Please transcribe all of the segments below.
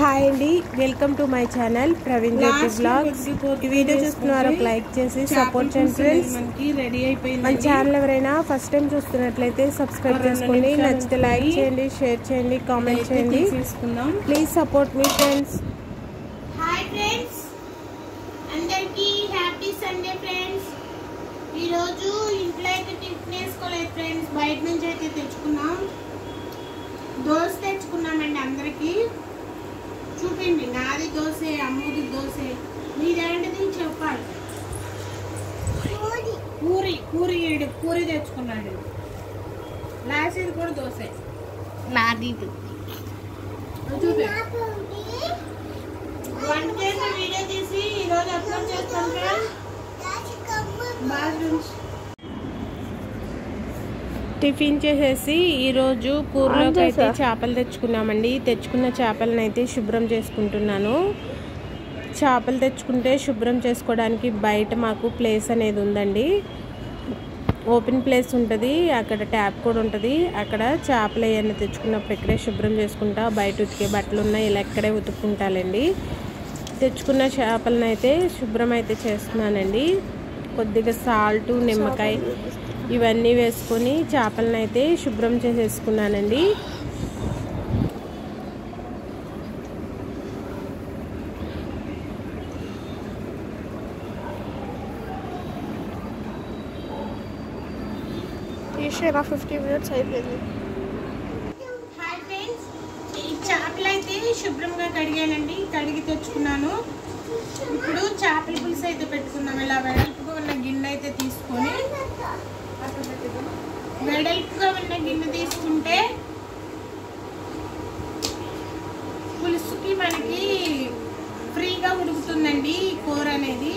Hi అండి, welcome to my channel Praveen Jyothi blogs. ఈ video చూస్తున్నారు, ఒక లైక్ చేసి సపోర్ట్ చేయండి ఫ్రెండ్స్. మన ఛానల్ ఎవరైనా ఫస్ట్ టైం చూస్తున్నట్లయితే సబ్స్క్రైబ్ చేసుకోండి, నచ్చితే లైక్ చేయండి, షేర్ చేయండి, కామెంట్ చేయండి. Please support me friends. Hi friends, అందరికీ హ్యాపీ సండే ఫ్రెండ్స్. ఈరోజు ఇంట్లో అయితే టిఫిన్ వేసుకోలేదు ఫ్రెండ్స్, బయట నుంచి అయితే తెచ్చుకున్నాం. దోశ తెచ్చుకున్నామండి అందరికీ. చూడండి, నాది దోశ, అమ్ముది దోశ, మీదేంటిది చెప్పాలి. పూరి తెచ్చుకున్నాడు. లాస్ట్ కూడా దోశ నాది. వంట చేసి వీడియో తీసి ఈరోజు అప్లోడ్ చేస్తాం ఫ్రెండ్స్. టిఫిన్ చేసేసి ఈరోజు కూరలోకి అయితే చేపలు తెచ్చుకున్నామండి. తెచ్చుకున్న చేపలను అయితే శుభ్రం చేసుకుంటున్నాను. చేపలు తెచ్చుకుంటే శుభ్రం చేసుకోవడానికి బయట మాకు ప్లేస్ అనేది ఉందండి, ఓపెన్ ప్లేస్ ఉంటుంది. అక్కడ ట్యాప్ కూడా ఉంటుంది. అక్కడ చేపలు ఏమైనా తెచ్చుకున్నప్పుడు ఇక్కడే శుభ్రం చేసుకుంటా. బయట ఉతికే బట్టలు ఉన్నాయి, ఇలా ఇక్కడే ఉతుక్కుంటానండి. తెచ్చుకున్న చేపలను అయితే శుభ్రం అయితే చేస్తున్నానండి. కొద్దిగా సాల్ట్, నిమ్మకాయ ఇవన్నీ వేసుకొని చేపలను అయితే శుభ్రం చేసేసుకున్నానండి. హాయ్ ఫ్రెండ్స్, ఈ చేపలు అయితే శుభ్రంగా కడిగానండి. కడిగి తెచ్చుకున్నాను. ఇప్పుడు చేపల పులుసు అయితే పెట్టుకున్నాం. ఇలా వెడల్పుగా ఉన్న గిన్నె అయితే తీసుకొని, వెడల్పుగా ఉన్న గిన్నె తీసుకుంటే పులుసుకి మనకి ఫ్రీగా ఉడుకుతుందండి ఈ కూర అనేది.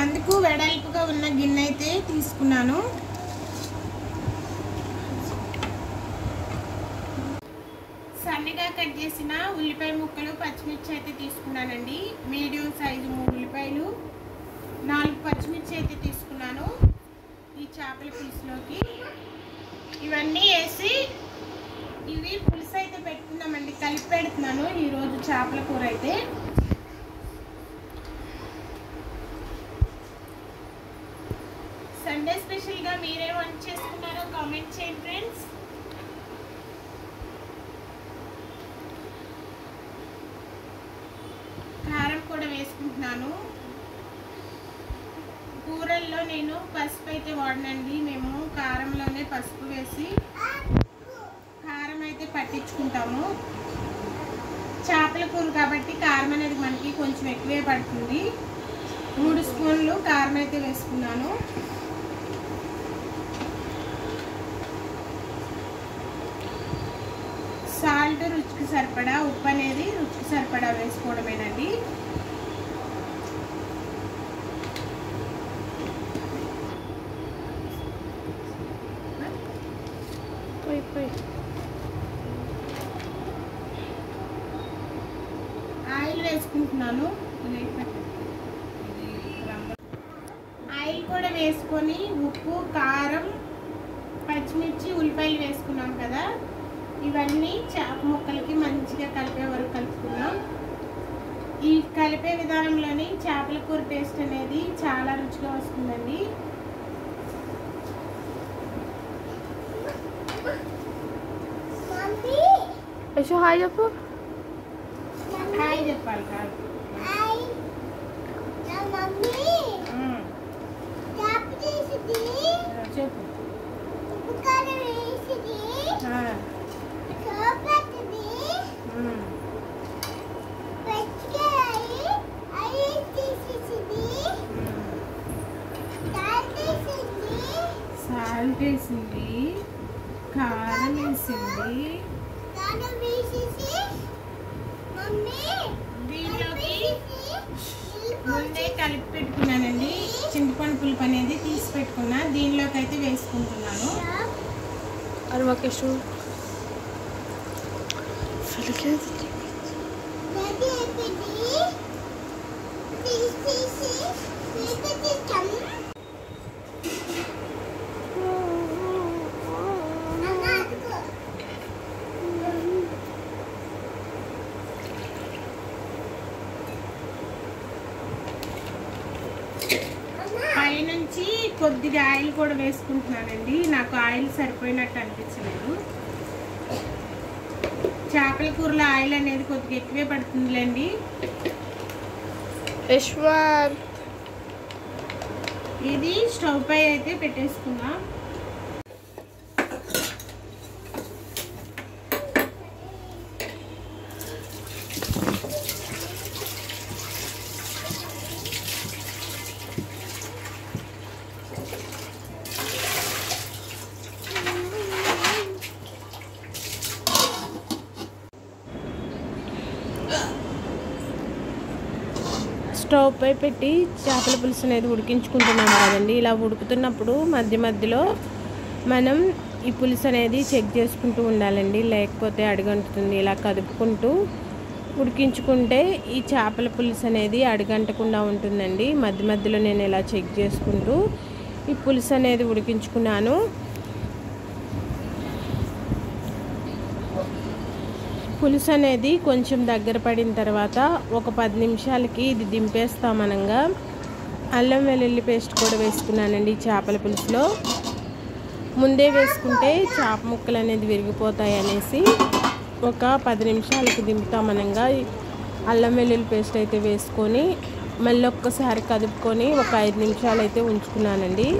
అందుకు వెడల్పుగా ఉన్న గిన్నె అయితే తీసుకున్నాను. సన్నగా కట్ చేసిన ఉల్లిపాయ ముక్కలు, పచ్చిమిర్చి అయితే తీసుకున్నానండి. మీడియం సైజు 3 ఉల్లిపాయలు, 4 పచ్చిమిర్చి అయితే తీసుకున్నాను. ఈ చేపల పులుసులోకి ఇవన్నీ వేసి ఇవి పులుసు అయితే పెట్టుకున్నామండి. కలిపి పెడుతున్నాను ఈరోజు చేపల కూర అయితే. సండే స్పెషల్గా మీరే వంట చేసుకున్నారో కామెంట్ చేయండి ఫ్రెండ్స్. కారం కూడా వేసుకుంటున్నాను. కూరల్లో నేను పసుపు అయితే వాడనండి. మేము కారంలోనే పసుపు వేసి కారం అయితే పట్టించుకుంటాము. చేపల కూర కాబట్టి కారం అనేది మనకి కొంచెం ఎక్కువే పడుతుంది. 3 స్పూన్లు కారం అయితే వేసుకున్నాను. సాల్ట్ రుచికి సరిపడా, ఉప్పు అనేది రుచికి సరిపడా వేసుకోవడమేనండి. ఆయిల్ వేసుకుంటున్నాను. ఆయిల్ కూడా వేసుకొని ఉప్పు, కారం, పచ్చిమిర్చి, ఉల్లిపాయలు వేసుకున్నాం కదా, ఇవన్నీ చేప ముక్కలకి మంచిగా కలిపే వరకు కలుపుకున్నాం. ఈ కలిపే విధానంలోని చేపల కూర టేస్ట్ అనేది చాలా రుచిగా వస్తుందండి. హాయ్ చెప్పు. హాయ్ చెప్పాలి కాదు. చెప్పు. సాల్ట్ వేసింది, కారం వేసింది. దీంట్లోకి ముందే కలిపి పెట్టుకున్నానండి. చింతపండు పులుపు అనేది తీసి పెట్టుకున్నా. దీనిలోకి అయితే వేసుకుంటున్నాను. కొద్దిగా ఆయిల్ కూడా వేసుకుంటున్నానండి. నాకు ఆయిల్ సరిపోయినట్టు అనిపించలేదు. చేపల కూరలో ఆయిల్ అనేది కొద్దిగా ఎక్కువే పడుతుందిలేండి. ఇది స్టవ్ పై అయితే పెట్టేసుకుందాం. స్టవ్ పై పెట్టి చేపల పులుసు అనేది ఉడికించుకుంటున్నాము కదండి. ఇలా ఉడుకుతున్నప్పుడు మధ్య మధ్యలో మనం ఈ పులుసు అనేది చెక్ చేసుకుంటూ ఉండాలండి, లేకపోతే అడుగంటుతుంది. ఇలా కదుపుకుంటూ ఉడికించుకుంటే ఈ చేపల పులుసు అనేది అడుగంటకుండా ఉంటుందండి. మధ్య మధ్యలో నేను ఇలా చెక్ చేసుకుంటూ ఈ పులుసు అనేది ఉడికించుకున్నాను. పులుసు అనేది కొంచెం దగ్గర పడిన తర్వాత ఒక 10 నిమిషాలకి ఇది దింపేస్తామనగా అల్లం వెల్లుల్లి పేస్ట్ కూడా వేసుకున్నానండి. చేపల పులుసులో ముందే వేసుకుంటే చేప ముక్కలు అనేది విరిగిపోతాయి అనేసి ఒక 10 నిమిషాలకి దింపుతామనగా అల్లం వెల్లుల్లి పేస్ట్ అయితే వేసుకొని మళ్ళీ ఒక్కసారి కదుపుకొని ఒక 5 నిమిషాలు అయితే ఉంచుకున్నానండి.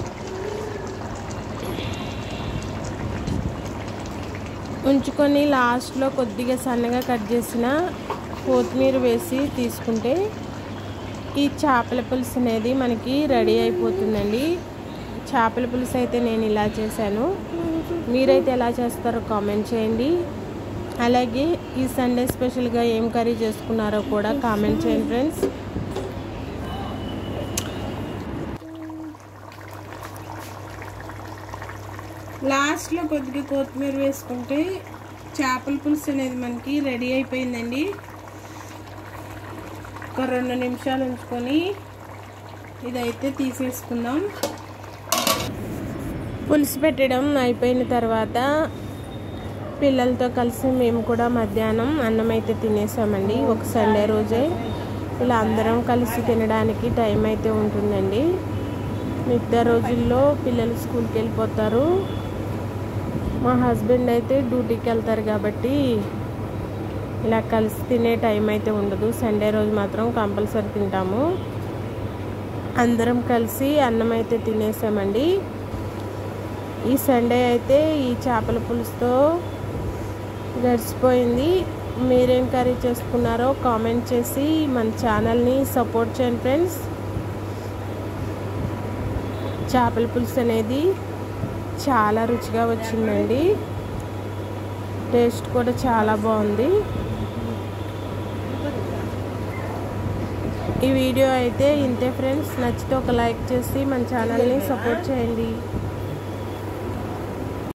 ఉంచుకొని లాస్ట్లో కొద్దిగా సన్నగా కట్ చేసిన కొత్తిమీర వేసి తీసుకుంటే ఈ చేపల పులుసు అనేది మనకి రెడీ అయిపోతుందండి. చేపల పులుసు అయితే నేను ఇలా చేశాను. మీరైతే ఎలా చేస్తారో కామెంట్ చేయండి. అలాగే ఈ సండే స్పెషల్గా ఏం కర్రీ చేసుకున్నారో కూడా కామెంట్ చేయండి ఫ్రెండ్స్. లాస్ట్లో కొద్దిగా కొత్తిమీర వేసుకుంటే చేపల పులుసు అనేది మనకి రెడీ అయిపోయిందండి. ఒక 2 నిమిషాలు ఉంచుకొని ఇదైతే తీసేసుకుందాం. పులుసు పెట్టడం అయిపోయిన తర్వాత పిల్లలతో కలిసి మేము కూడా మధ్యాహ్నం అన్నం అయితే తినేసామండి. ఒక సండే రోజే ఇలా అందరం కలిసి తినడానికి టైం అయితే ఉంటుందండి. మిగతా రోజుల్లో పిల్లలు స్కూల్కి వెళ్ళిపోతారు. మా హస్బెండ్ అయితే డ్యూటీకి వెళ్తారు కాబట్టి ఇలా కలిసి తినే టైం అయితే ఉండదు. సండే రోజు మాత్రం కంపల్సరీ తింటాము. అందరం కలిసి అన్నం అయితే తినేసామండి. ఈ సండే అయితే ఈ చేపల పులుసుతో గడిచిపోయింది. మీరేం కర్రీ చేసుకున్నారో కామెంట్ చేసి మన ఛానల్ని సపోర్ట్ చేయండి ఫ్రెండ్స్. చేపల పులుసు అనేది చాలా రుచిగా వచ్చిందండి. టేస్ట్ కూడా చాలా బాగుంది. ఈ వీడియో అయితే ఇంతే ఫ్రెండ్స్. నచ్చితే ఒక లైక్ చేసి మన ఛానల్ని సపోర్ట్ చేయండి.